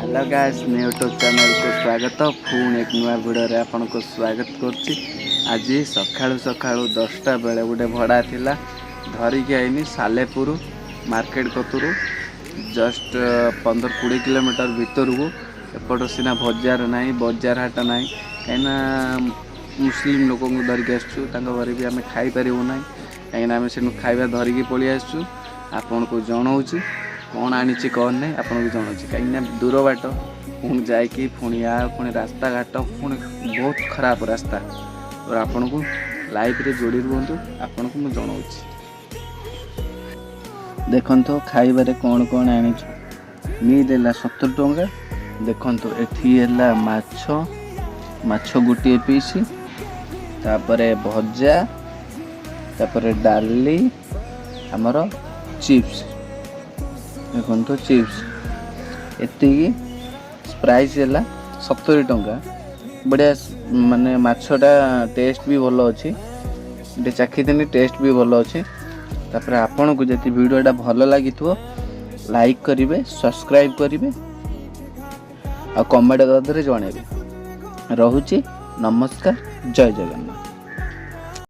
Hello guys मैं YouTube channel को स्वागत पुणी एक नुआ भिडियो आपन को स्वागत करुच्ची। आज सकाळु सकाळु 10टा बेले गोटे भड़ा थिला धरिकी आईनी सालेपुर मार्केट कतुरु जस्ट 15-20 किलोमीटर भितर को एपट सीना बजार ना बजार हाट ना कहीं मुस्लिम लोक धरिकी आसचु घरे भी आम खाई पारू ना कहीं से खाଇବା धरिकी पलि आसचु आपन को जनाऊँ कौन आनी कौन नहीं आपको जनाऊँ कहीं दूर बाट पुणी जाकि पुणी पुणी रास्ता घाट पुणी बहुत खराब रास्ता और आपन को लाइफ रे जोड़ी रुहतु आपन को जनाऊँ। देखो खाइबारे कौन कौन आनी मील है 70 टंका। देखो ये माछ गोटे पीस तापरे भजा तापरे डाली आमर चिप्स देखो चिप्स एति प्राइस है 70 टंका। बढ़िया माने माछटा टेस्ट भी भल अच्छी चाखी टेस्ट भी भल अच्छे। तापर आपन को जति वीडियोटा भल लगी लाइक करेंगे सब्सक्राइब करेंगे और कमेंट जन रोचे। नमस्कार जय जगन्नाथ।